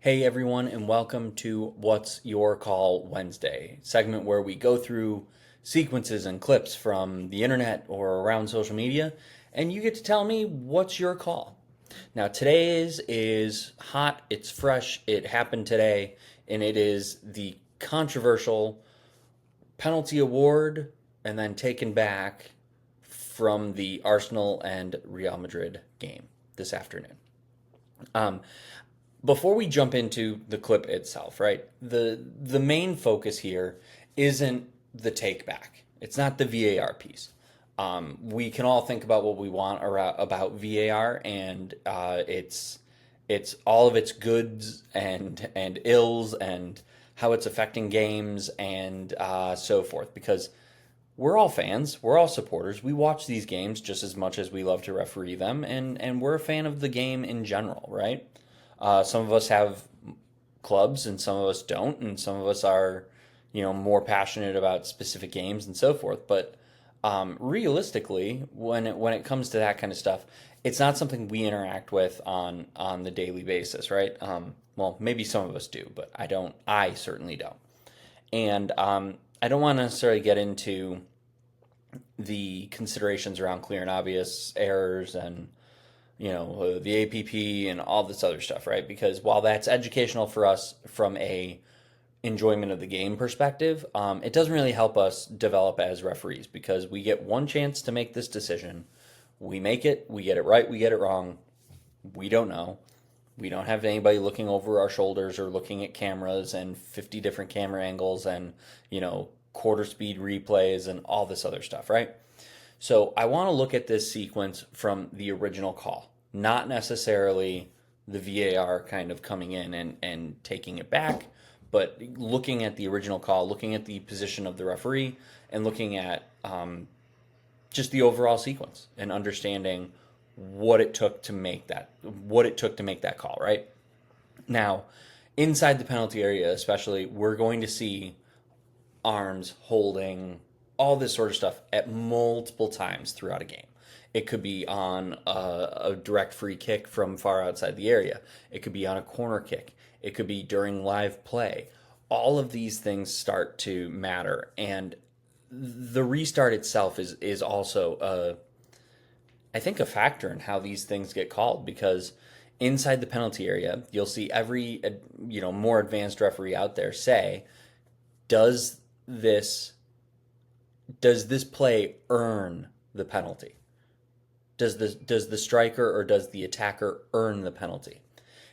Hey everyone, and welcome to What's Your Call Wednesday, segment where we go through sequences and clips from the internet or around social media, and you get to tell me what's your call. Now today's is hot, it's fresh, it happened today, and it is the controversial penalty award and then taken back from the Arsenal and Real Madrid game this afternoon. Um, Before we jump into the clip itself, right? The main focus here isn't the take back. It's not the VAR piece. We can all think about what we want about VAR, and it's all of its goods and ills and how it's affecting games and so forth. Because we're all fans, we're all supporters. We watch these games just as much as we love to referee them, and we're a fan of the game in general, right? Some of us have clubs and some of us don't, and some of us are, more passionate about specific games and so forth. But realistically, when it comes to that kind of stuff, it's not something we interact with on the daily basis, right? Well, maybe some of us do, but I don't. I certainly don't. And I don't want to necessarily get into the considerations around clear and obvious errors and the APP and all this other stuff, right? Because while that's educational for us from a enjoyment of the game perspective, it doesn't really help us develop as referees because we get one chance to make this decision. We make it, we get it right, we get it wrong. We don't know. We don't have anybody looking over our shoulders or looking at cameras and 50 different camera angles and, quarter speed replays and all this other stuff, right? So I want to look at this sequence from the original call, not necessarily the VAR kind of coming in and taking it back, but looking at the original call, looking at the position of the referee, and looking at just the overall sequence and understanding what it took to make that call, right? Now, inside the penalty area, especially, we're going to see arms holding all this sort of stuff at multiple times throughout a game. It could be on a direct free kick from far outside the area. It could be on a corner kick. It could be during live play. All of these things start to matter. And the restart itself is also, I think, a factor in how these things get called because inside the penalty area, you'll see every, more advanced referee out there say, does this play earn the penalty? Does the striker or does the attacker earn the penalty?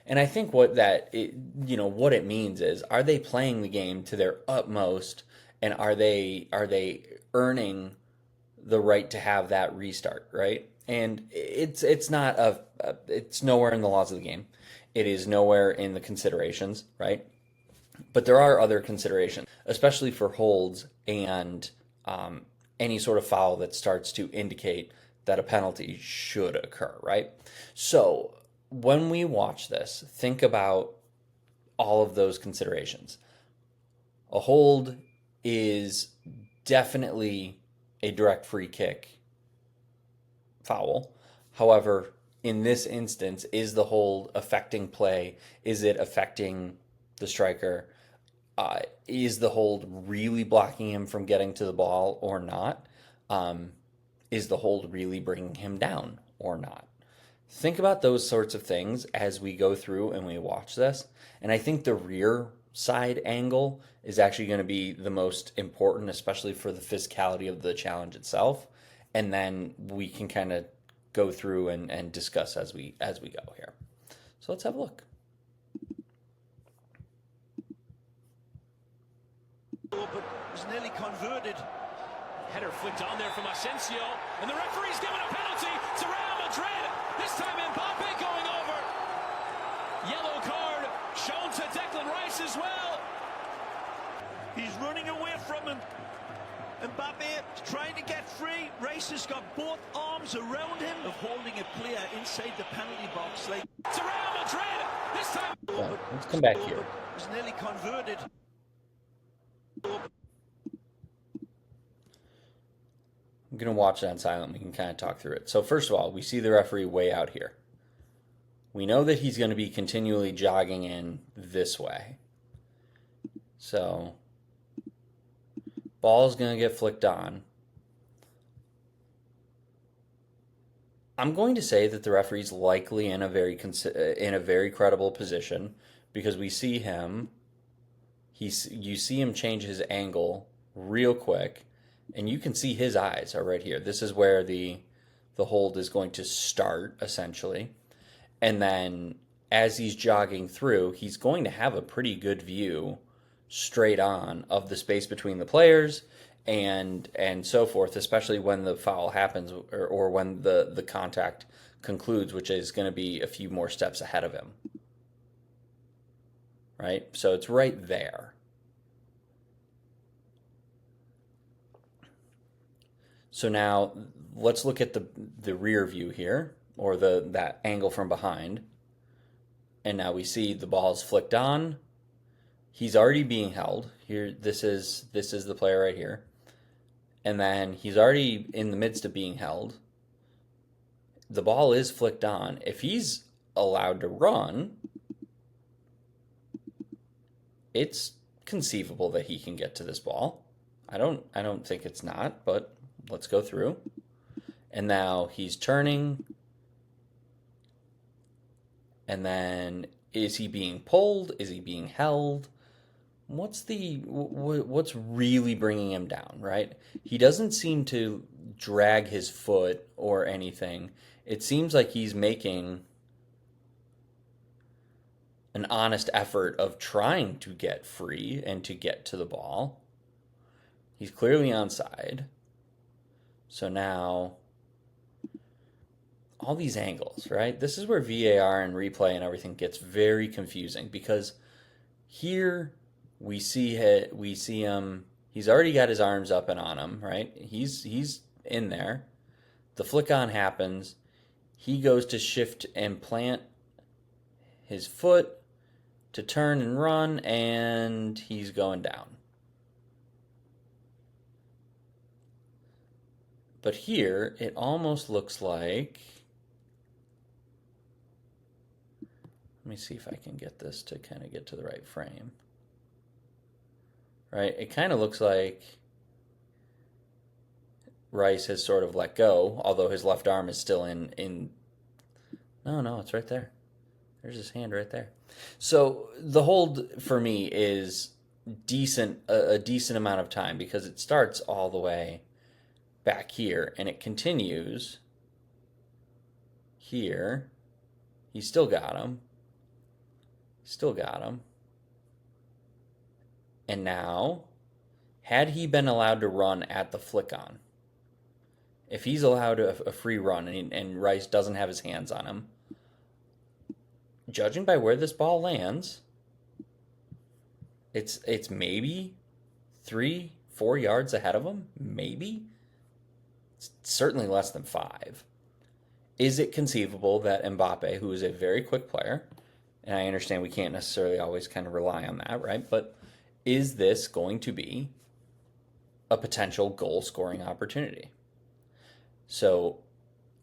And I think what it means is, are they playing the game to their utmost, and are they earning the right to have that restart, right? And it's not it's nowhere in the laws of the game. It is nowhere in the considerations, right? But there are other considerations, especially for holds and any sort of foul that starts to indicate that a penalty should occur, right? So when we watch this, think about all of those considerations. A hold is definitely a direct free kick foul. However, in this instance, is the hold affecting play? Is it affecting the striker? Is the hold really blocking him from getting to the ball or not? Is the hold really bringing him down or not? Think about those sorts of things as we go through and we watch this. And I think the rear side angle is actually going to be the most important, especially for the physicality of the challenge itself. And then we can kind of go through and discuss as we go here. So let's have a look. But was nearly converted. Header flicked on there from Asensio, and the referee's given a penalty to Real Madrid. This time Mbappé going over. Yellow card shown to Declan Rice as well. He's running away from him. Mbappé trying to get free. Rice has got both arms around him of holding a player inside the penalty box. Like to Real Madrid. This time. So let's come back here. Was nearly converted. I'm going to watch it on silent. We can kind of talk through it. So first of all, we see the referee way out here. We know that he's going to be continually jogging in this way. So, ball's going to get flicked on. I'm going to say that the referee's likely in a very credible position because we see him. You see him change his angle real quick, and you can see his eyes are right here. This is where the hold is going to start essentially, and then as he's jogging through, he's going to have a pretty good view straight on of the space between the players and so forth, especially when the foul happens or when the contact concludes, which is going to be a few more steps ahead of him. Right? So it's right there. So now let's look at the rear view here, or that angle from behind. And now we see the ball is flicked on. He's already being held. Here, this is the player right here. And then he's already in the midst of being held. The ball is flicked on. If he's allowed to run, it's conceivable that he can get to this ball. I don't think it's not, but let's go through. And now he's turning. And then is he being pulled? Is he being held? What's really bringing him down, right? He doesn't seem to drag his foot or anything. It seems like he's making an honest effort of trying to get free and to get to the ball. He's clearly onside. So now, all these angles, right? This is where VAR and replay and everything gets very confusing because here we see him. He's already got his arms up and on him, right? He's in there. The flick on happens. He goes to shift and plant his foot to turn and run, and he's going down. But here, it almost looks like... Let me see if I can get this to kind of get to the right frame. Right? It kind of looks like Rice has sort of let go, although his left arm is still in... No, it's right there. There's his hand right there. So the hold for me is a decent amount of time because it starts all the way back here and it continues here. He's still got him. And now, had he been allowed to run at the flick on, if he's allowed a free run and Rice doesn't have his hands on him, judging by where this ball lands, it's maybe 3-4 yards ahead of him. Maybe. It's certainly less than 5. Is it conceivable that Mbappé, who is a very quick player, and I understand we can't necessarily always kind of rely on that, right? But is this going to be a potential goal-scoring opportunity? So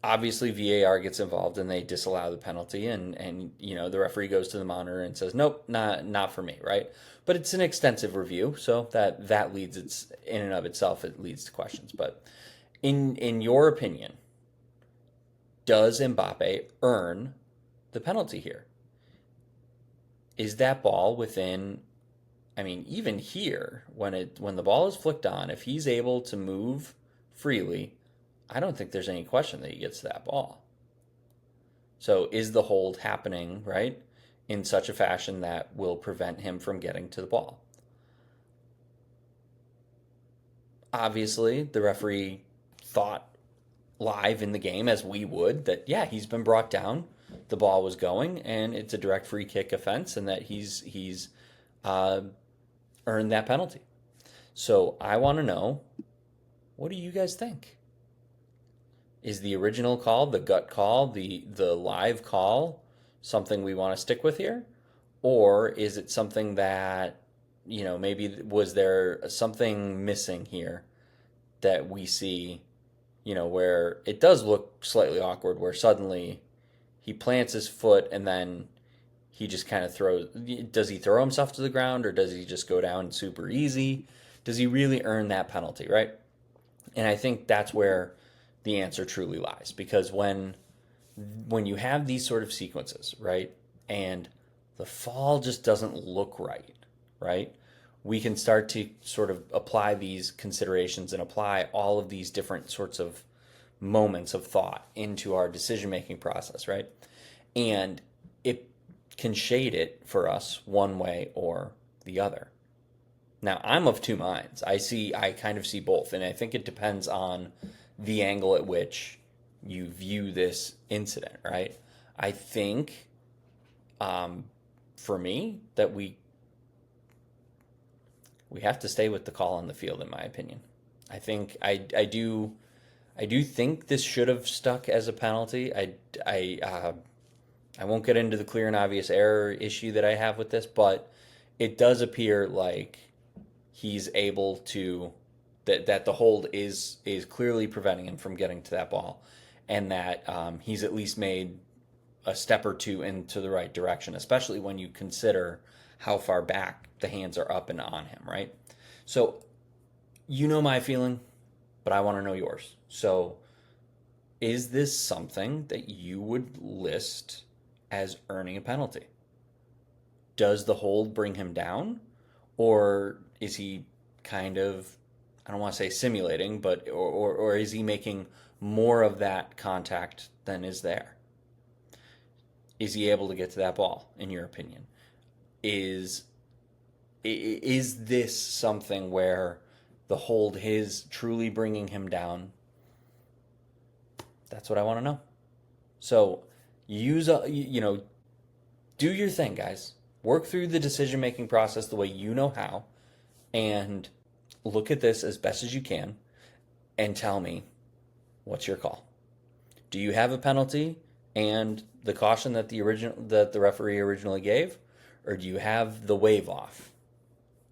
obviously VAR gets involved and they disallow the penalty and the referee goes to the monitor and says, nope, not for me, right? But it's an extensive review, so that leads in and of itself, it leads to questions. But in your opinion, does Mbappé earn the penalty here? Is that ball within, even here, when the ball is flicked on, if he's able to move freely, I don't think there's any question that he gets to that ball. So is the hold happening, right, in such a fashion that will prevent him from getting to the ball? Obviously, the referee thought live in the game, as we would, that, yeah, he's been brought down, the ball was going, and it's a direct free kick offense, and that he's earned that penalty. So I want to know, what do you guys think? Is the original call, the gut call, the live call, something we want to stick with here? Or is it something that, maybe was there something missing here that we see, where it does look slightly awkward, where suddenly he plants his foot and then he just kind of throws. Does he throw himself to the ground or does he just go down super easy? Does he really earn that penalty, right? And I think that's where the answer truly lies, because when you have these sort of sequences, right, and the fall just doesn't look right, right? We can start to sort of apply these considerations and apply all of these different sorts of moments of thought into our decision making process, right? And it can shade it for us one way or the other. Now, I'm of two minds. I kind of see both, and I think it depends on the angle at which you view this incident, right? I think, for me, that we have to stay with the call on the field, in my opinion. I think I do think this should have stuck as a penalty. I won't get into the clear and obvious error issue that I have with this, but it does appear like he's able to that the hold is clearly preventing him from getting to that ball, and that he's at least made a step or two into the right direction, especially when you consider how far back the hands are up and on him, right? So you know my feeling, but I want to know yours. So is this something that you would list as earning a penalty? Does the hold bring him down? Or is he kind of, I don't want to say simulating, but or is he making more of that contact than is there? Is he able to get to that ball, in your opinion? Is this something where the hold is truly bringing him down? That's what I want to know. So do your thing, guys. Work through the decision making process the way you know how, and look at this as best as you can, and tell me, what's your call? Do you have a penalty and the caution that the referee originally gave, or do you have the wave off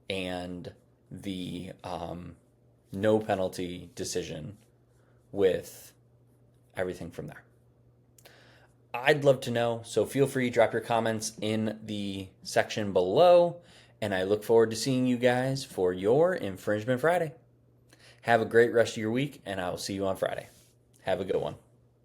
and the no penalty decision with everything from there? I'd love to know, so feel free to drop your comments in the section below, and I look forward to seeing you guys for your Infringement Friday. Have a great rest of your week, and I will see you on Friday. Have a good one.